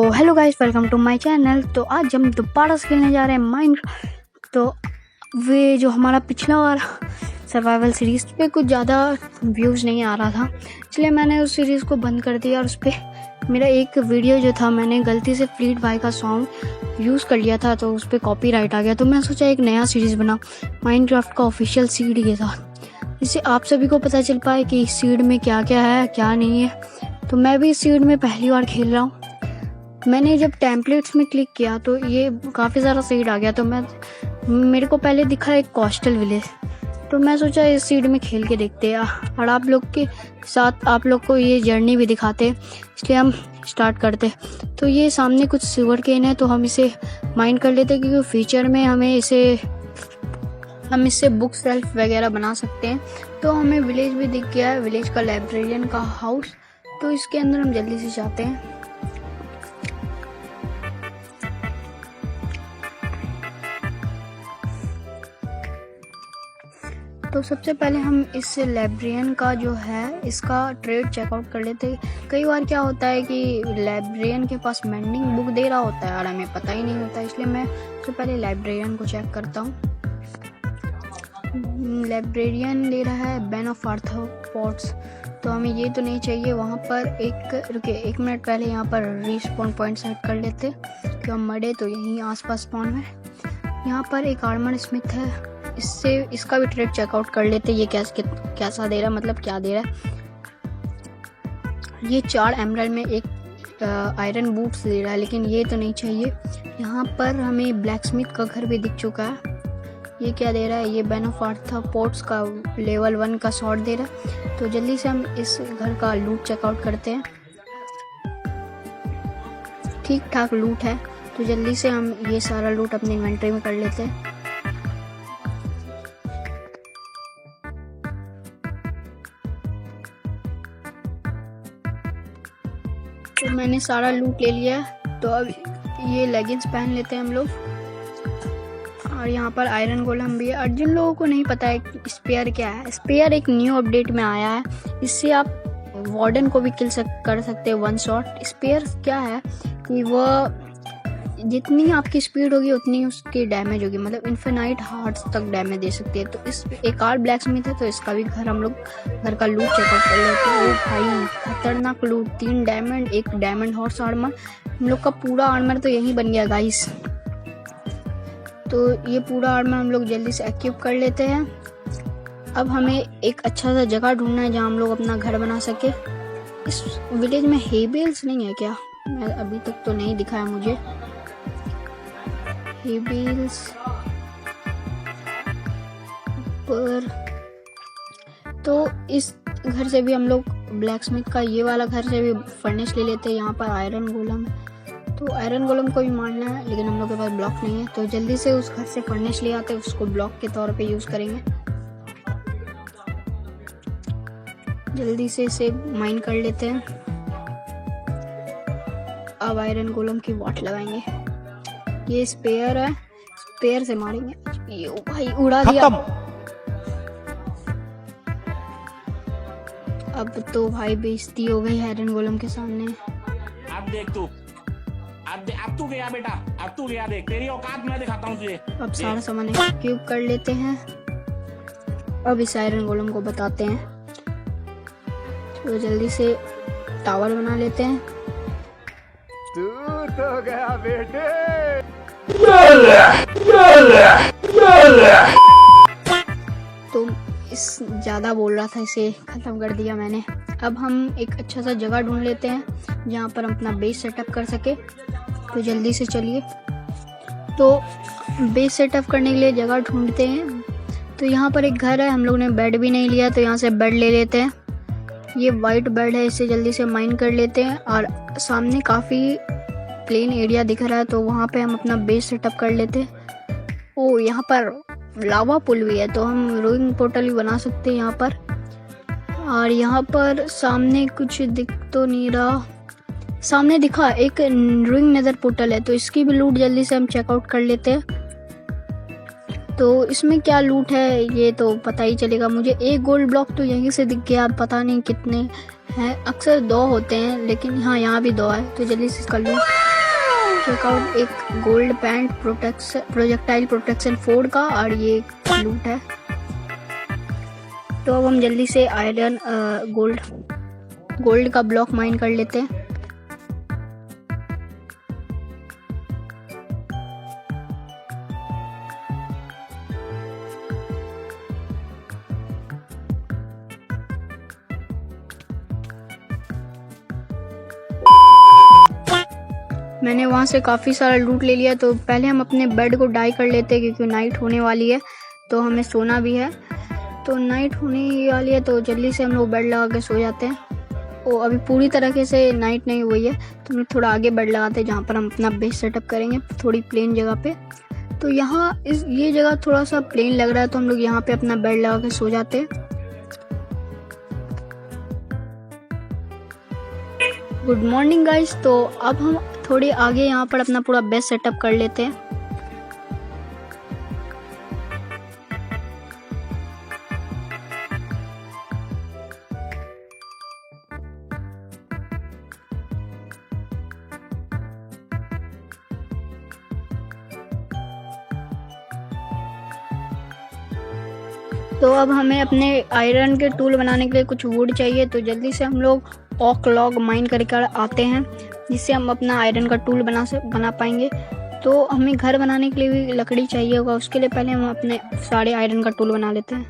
Hello guys, welcome to my channel. तो आज हम दोबारा से खेलने जा रहे हैं माइनक्राफ्ट। तो वे जो हमारा पिछला वाला सर्वाइवल सीरीज़ पे कुछ ज़्यादा व्यूज़ नहीं आ रहा था, इसलिए मैंने उस सीरीज़ को बंद कर दिया। और उस पर मेरा एक वीडियो जो था, मैंने गलती से फ्लीट भाई का सॉन्ग यूज़ कर लिया था, तो उस पर कॉपीराइट आ गया। तो मैं सोचा एक नया सीरीज़ बना माइनक्राफ्ट का ऑफिशियल सीड के साथ, जिससे आप सभी को पता चल पाए कि इस सीड में क्या क्या है क्या नहीं है। तो मैं भी इस सीड में पहली बार खेल रहा हूँ। मैंने जब टेम्पलेट्स में क्लिक किया तो ये काफ़ी सारा सीड आ गया। तो मेरे को पहले दिखा एक कोस्टल विलेज, तो मैं सोचा इस सीड में खेल के देखते हैं और आप लोग के साथ आप लोग को ये जर्नी भी दिखाते, इसलिए हम स्टार्ट करते। तो ये सामने कुछ सिल्वर केन है, तो हम इसे माइन कर लेते क्योंकि फ्यूचर में हम इससे बुक सेल्फ वगैरह बना सकते हैं। तो हमें विलेज भी दिख गया है, विलेज का लाइब्रेरियन का हाउस। तो इसके अंदर हम जल्दी से जाते हैं। तो सबसे पहले हम इस लाइब्रेरियन का जो है इसका ट्रेड चेकआउट कर लेते हैं। कई बार क्या होता है कि लाइब्रेरियन के पास मेंडिंग बुक दे रहा होता है और हमें पता ही नहीं होता, इसलिए मैं सबसे पहले लाइब्रेरियन को चेक करता हूँ। लाइब्रेरियन दे रहा है बैन ऑफ आर्थ्रोपोड्स, तो हमें ये तो नहीं चाहिए। वहाँ पर एक मिनट पहले यहाँ पर रिस्पॉन पॉइंट सेट कर लेते कि हम मरे तो यहीं आसपास स्पॉन है। यहाँ पर एक आर्मर स्मिथ है, इसका भी ट्रेड चेकआउट कर लेते। ये कैसा दे रहा है, मतलब क्या दे रहा है। ये 4 एमराल्ड में एक आयरन बूट्स दे रहा है, लेकिन ये तो नहीं चाहिए। यहाँ पर हमें ब्लैक स्मिथ का घर भी दिख चुका है। ये क्या दे रहा है, ये बैन ऑफ आर्थ्रोपोड्स का लेवल 1 का शॉट दे रहा है। तो जल्दी से हम इस घर का लूट चेकआउट करते हैं। ठीक ठाक लूट है, तो जल्दी से हम ये सारा लूट अपने इन्वेंटरी में कर लेते हैं। तो मैंने सारा लूट ले लिया है। तो अब ये लेगिंग्स पहन लेते हैं हम लोग। और यहाँ पर आयरन गोलम भी है। और जिन लोगों को नहीं पता है कि स्पेयर क्या है, स्पेयर एक न्यू अपडेट में आया है। इससे आप वार्डन को भी कर सकते हैं 1 शॉट। स्पेयर क्या है कि वह जितनी आपकी स्पीड होगी उतनी उसकी डैमेज होगी, मतलब इन्फिनाइट हार्ट्स तक डैमेज दे सकती है। तो इस एक और ब्लैक स्मिथ है, तो इसका भी घर का लूट चेकआउट कर लेते हैं। भाई खतरनाक लूट, 3 डायमंड, 1 डायमंड हॉर्स आर्मर। हम लोग का पूरा आर्मर तो यहीं बन गया गाइस। तो ये पूरा आर्मर हम लोग जल्दी से एक्विप कर लेते हैं। अब हमें एक अच्छा सा जगह ढूंढना है जहाँ हम लोग अपना घर बना सके। इस विलेज में हेबेल्स नहीं है क्या? मैं अभी तक तो नहीं दिखा है मुझे हेबेल्स पर। तो इस घर से भी हम लोग ब्लैक स्मिथ का ये वाला घर से भी फर्नेस ले लेते हैं। यहाँ पर आयरन गोलम, तो आयरन गोलम को भी मारना है, लेकिन हम लोग के पास ब्लॉक नहीं है। तो जल्दी से उस घर से फर्नेस ले आते हैं, उसको ब्लॉक के तौर पे यूज़ करेंगे। जल्दी से इसे माइन कर लेते हैं। अब आयरन गोलम की वॉट लगाएंगे। ये स्पेयर है, स्पेयर से मारेंगे। ये भाई उड़ा दिया। अब तो भाई बेइज्जती हो गई आयरन गोलम के सामने। अब देख तू, अब तू गया बेटा, अब तू गया, देख तेरी औकात मैं दिखाता हूँ तुझे। अब सारा सामान क्यूब कर लेते हैं। अब इस आयरन गोलम को बताते हैं, तो जल्दी से टावर बना लेते हैं। तू तो गया बेटे। तो इस ज़्यादा बोल रहा था, इसे ख़त्म कर दिया मैंने। अब हम एक अच्छा सा जगह ढूंढ लेते हैं जहाँ पर हम अपना बेस सेटअप कर सके। तो जल्दी से चलिए, तो बेस सेटअप करने के लिए जगह ढूंढते हैं। तो यहाँ पर एक घर है, हम लोग ने बेड भी नहीं लिया, तो यहाँ से बेड ले लेते हैं। ये वाइट बेड है, इसे जल्दी से माइन कर लेते हैं। और सामने काफ़ी प्लेन एरिया दिख रहा है, तो वहाँ पे हम अपना बेस सेटअप कर लेते हैं। ओ यहाँ पर लावा पुल भी है, तो हम रोइंग पोर्टल भी बना सकते हैं यहाँ पर। और यहाँ पर सामने कुछ दिख तो नहीं रहा, सामने दिखा एक रोइंग नेदर पोर्टल है, तो इसकी भी लूट जल्दी से हम चेकआउट कर लेते हैं। तो इसमें क्या लूट है ये तो पता ही चलेगा मुझे। एक गोल्ड ब्लॉक तो यहीं से दिख गया, पता नहीं कितने हैं, अक्सर 2 होते हैं, लेकिन हाँ यहाँ भी 2 है। तो जल्दी से इसका लूट चेकआउट एक गोल्ड पैंट प्रोजेक्टाइल प्रोटेक्शन 4 का, और ये लूट है। तो अब हम जल्दी से आयरन गोल्ड का ब्लॉक माइन कर लेते हैं। मैंने वहाँ से काफ़ी सारा लूट ले लिया। तो पहले हम अपने बेड को डाई कर लेते हैं क्योंकि नाइट होने वाली है, तो हमें सोना भी है। तो नाइट होने वाली है तो जल्दी से हम लोग बेड लगा के सो जाते हैं। वो अभी पूरी तरीके से नाइट नहीं हुई है, तो हम लोग थोड़ा आगे बेड लगाते हैं जहाँ पर हम अपना बेस सेटअप करेंगे, थोड़ी प्लेन जगह पे। तो यहाँ ये जगह थोड़ा सा प्लेन लग रहा है, तो हम लोग यहाँ पे अपना बेड लगा के सो जाते हैं। Good morning guys. तो अब हम थोड़ी आगे यहाँ पर अपना पूरा बेस सेटअप कर लेते हैं। तो अब हमें अपने आयरन के टूल बनाने के लिए कुछ वुड चाहिए, तो जल्दी से हम लोग ओक लॉग माइन करके आते हैं, जिससे हम अपना आयरन का टूल बना पाएंगे। तो हमें घर बनाने के लिए भी लकड़ी चाहिए होगा, उसके लिए पहले हम अपने सारे आयरन का टूल बना लेते हैं।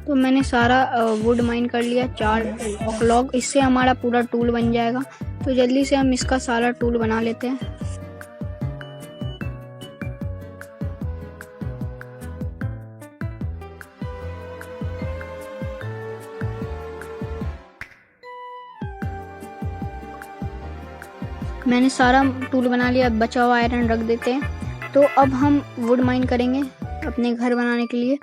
तो मैंने सारा वुड माइन कर लिया, 4 ओक लॉग, इससे हमारा पूरा टूल बन जाएगा। तो जल्दी से हम इसका सारा टूल बना लेते हैं। मैंने सारा टूल बना लिया, बचा हुआ आयरन रख देते हैं। तो अब हम वुड माइन करेंगे अपने घर बनाने के लिए।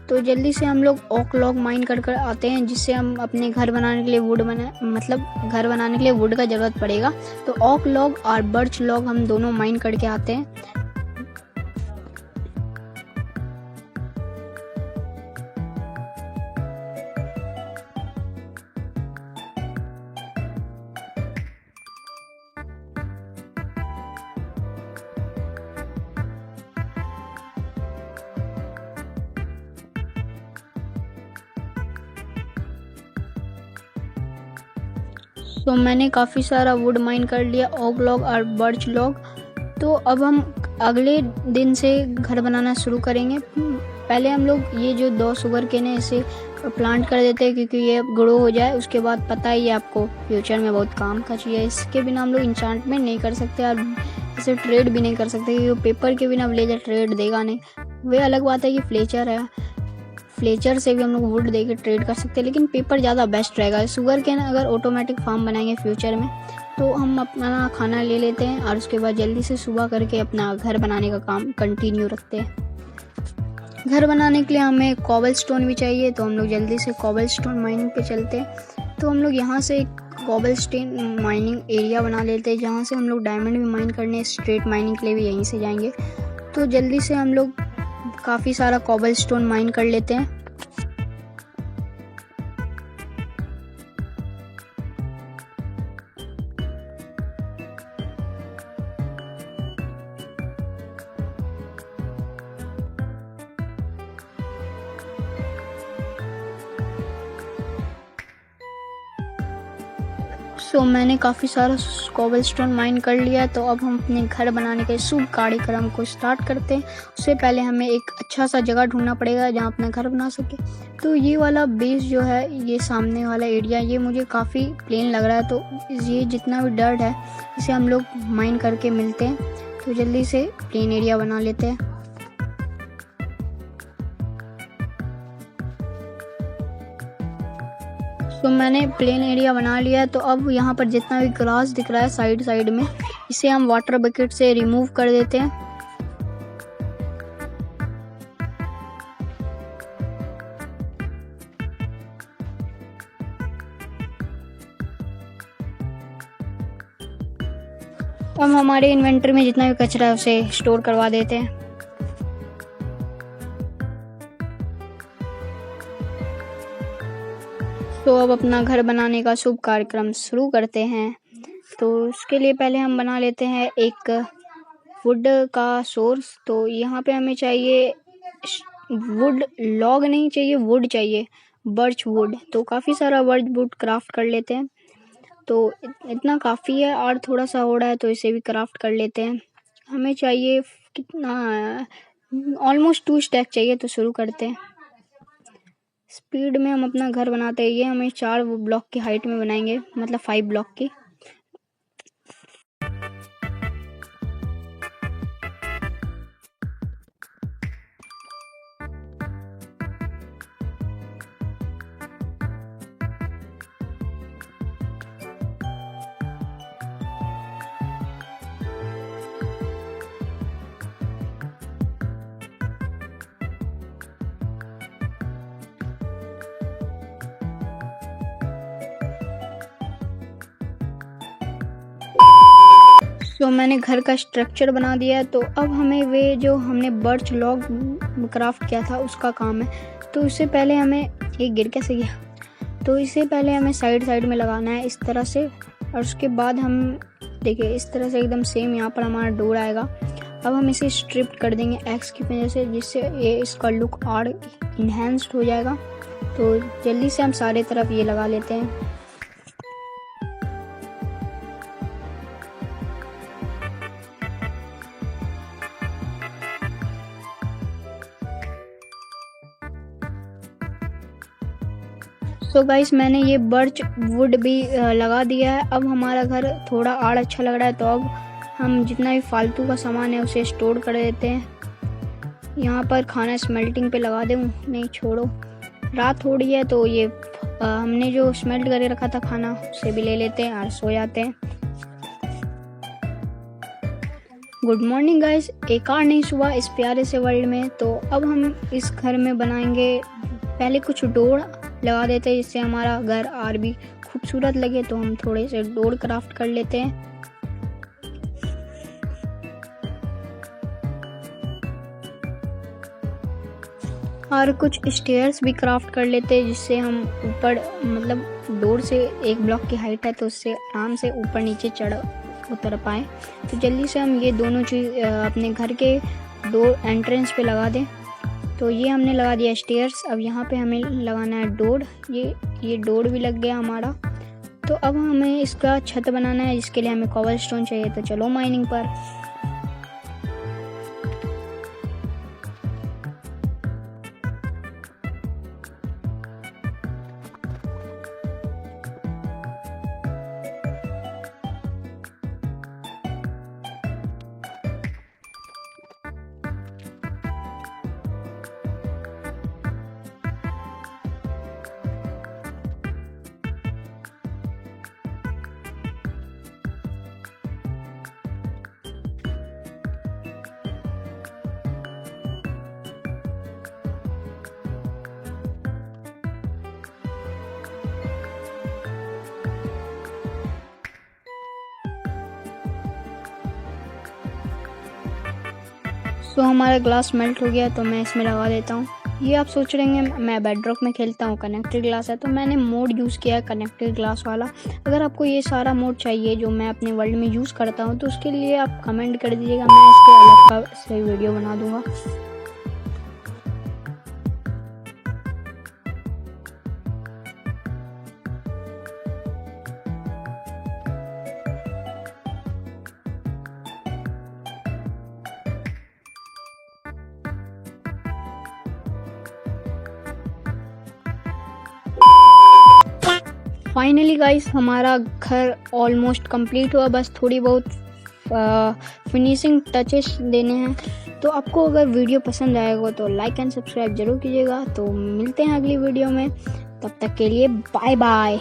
तो जल्दी से हम लोग ओक लॉग माइन कर आते हैं, जिससे हम अपने घर बनाने के लिए घर बनाने के लिए वुड का जरूरत पड़ेगा। तो ओक लॉग और बर्च लॉग हम दोनों माइन करके आते हैं। तो मैंने काफ़ी सारा वुड माइन कर लिया, ओक लॉग और बर्च लॉग। तो अब हम अगले दिन से घर बनाना शुरू करेंगे। पहले हम लोग ये जो 2 शुगर केन है इसे प्लांट कर देते हैं, क्योंकि ये ग्रो हो जाए। उसके बाद पता ही है आपको, फ्यूचर में बहुत काम का चीज़ है। इसके बिना हम लोग इंचांटमेंट नहीं कर सकते और इसे ट्रेड भी नहीं कर सकते, क्योंकि पेपर के बिना विलेजर ट्रेड देगा नहीं। वह अलग बात है कि फ्लेचर है, फ्लेचर से भी हम लोग वुड देके ट्रेड कर सकते हैं, लेकिन पेपर ज़्यादा बेस्ट रहेगा। शुगर केन अगर ऑटोमेटिक फार्म बनाएंगे फ्यूचर में, तो हम अपना खाना ले लेते हैं और उसके बाद जल्दी से सुबह करके अपना घर बनाने का काम कंटिन्यू रखते हैं। घर बनाने के लिए हमें कॉबल स्टोन भी चाहिए, तो हम लोग जल्दी से कॉबल स्टोन माइनिंग पे चलते हैं। तो हम लोग यहाँ से एक कॉबल स्टोन माइनिंग एरिया बना लेते हैं, जहाँ से हम लोग डायमंड भी माइन करने, स्ट्रेट माइनिंग के लिए भी यहीं से जाएंगे। तो जल्दी से हम लोग काफ़ी सारा कॉबल स्टोन माइन कर लेते हैं। सो मैंने काफ़ी सारा कॉबल स्टोन माइन कर लिया है। तो अब हम अपने घर बनाने के शुभ कार्यक्रम को स्टार्ट करते हैं। उससे पहले हमें एक अच्छा सा जगह ढूंढना पड़ेगा जहाँ अपना घर बना सके। तो ये वाला बेस जो है, ये सामने वाला एरिया, ये मुझे काफ़ी प्लेन लग रहा है। तो ये जितना भी डर्ट है इसे हम लोग माइन करके मिलते हैं। तो जल्दी से प्लेन एरिया बना लेते हैं। तो मैंने प्लेन एरिया बना लिया है। तो अब यहाँ पर जितना भी ग्रास दिख रहा है साइड साइड में, इसे हम वाटर बकेट से रिमूव कर देते हैं। अब हमारे इन्वेंटरी में जितना भी कचरा है उसे स्टोर करवा देते हैं। तो अब अपना घर बनाने का शुभ कार्यक्रम शुरू करते हैं। तो उसके लिए पहले हम बना लेते हैं एक वुड का सोर्स। तो यहाँ पे हमें चाहिए वुड, लॉग नहीं चाहिए, वुड चाहिए, बर्च वुड। तो काफ़ी सारा बर्च वुड क्राफ्ट कर लेते हैं। तो इतना काफ़ी है, और थोड़ा सा हो रहा है तो इसे भी क्राफ्ट कर लेते हैं। हमें चाहिए कितना, ऑलमोस्ट 2 स्टैक चाहिए। तो शुरू करते हैं। स्पीड में हम अपना घर बनाते हैं। ये हमें 4 ब्लॉक की हाइट में बनाएंगे, मतलब 5 ब्लॉक की। तो मैंने घर का स्ट्रक्चर बना दिया है। तो अब हमें वे जो हमने बर्च लॉग क्राफ्ट किया था उसका काम है। तो इससे पहले हमें, ये गिर कैसे गया, तो इससे पहले हमें साइड में लगाना है इस तरह से। और उसके बाद हम देखिए इस तरह से एकदम सेम यहाँ पर हमारा डोर आएगा। अब हम इसे स्ट्रिप कर देंगे एक्स की वजह से, जिससे ये इसका लुक और इन्हेंस्ड हो जाएगा। तो जल्दी से हम सारे तरफ ये लगा लेते हैं। तो गाइस मैंने ये बर्च वुड भी लगा दिया है। अब हमारा घर थोड़ा और अच्छा लग रहा है। तो अब हम जितना भी फालतू का सामान है उसे स्टोर कर देते हैं। यहाँ पर खाना स्मेल्टिंग पे लगा दूँ, नहीं छोड़ो, रात हो रही है। तो ये हमने जो स्मेल्ट करके रखा था खाना उसे भी ले लेते हैं और सो जाते हैं। गुड मॉर्निंग गाइस, एक और नई सुबह इस प्यारे से वर्ल्ड में। तो अब हम इस घर में बनाएंगे, पहले कुछ डोर लगा देते हैं जिससे हमारा घर और भी खूबसूरत लगे। तो हम थोड़े से डोर क्राफ्ट कर लेते हैं। और कुछ स्टेयर्स भी क्राफ्ट कर लेते हैं जिससे हम ऊपर, मतलब डोर से 1 ब्लॉक की हाइट है तो उससे आराम से ऊपर नीचे चढ़ उतर पाए। तो जल्दी से हम ये दोनों चीज़ अपने घर के डोर एंट्रेंस पे लगा दें। तो ये हमने लगा दिया स्टेयर्स। अब यहाँ पे हमें लगाना है डोर। ये डोर भी लग गया हमारा। तो अब हमें इसका छत बनाना है, जिसके लिए हमें कॉबलस्टोन चाहिए। तो चलो माइनिंग पर। तो हमारा ग्लास मेल्ट हो गया। तो मैं इसमें लगा देता हूँ। ये आप सोच रहे हैं मैं बेडरॉक में खेलता हूँ, कनेक्टेड ग्लास है। तो मैंने मोड यूज़ किया है कनेक्टेड ग्लास वाला। अगर आपको ये सारा मोड चाहिए जो मैं अपने वर्ल्ड में यूज़ करता हूँ तो उसके लिए आप कमेंट कर दीजिएगा, मैं इसके अलग से वीडियो बना दूँगा। फाइनली गाइस हमारा घर ऑलमोस्ट कंप्लीट हुआ, बस थोड़ी बहुत फिनिशिंग टचेस देने हैं। तो आपको अगर वीडियो पसंद आएगा तो लाइक एंड सब्सक्राइब जरूर कीजिएगा। तो मिलते हैं अगली वीडियो में, तब तक के लिए बाय बाय।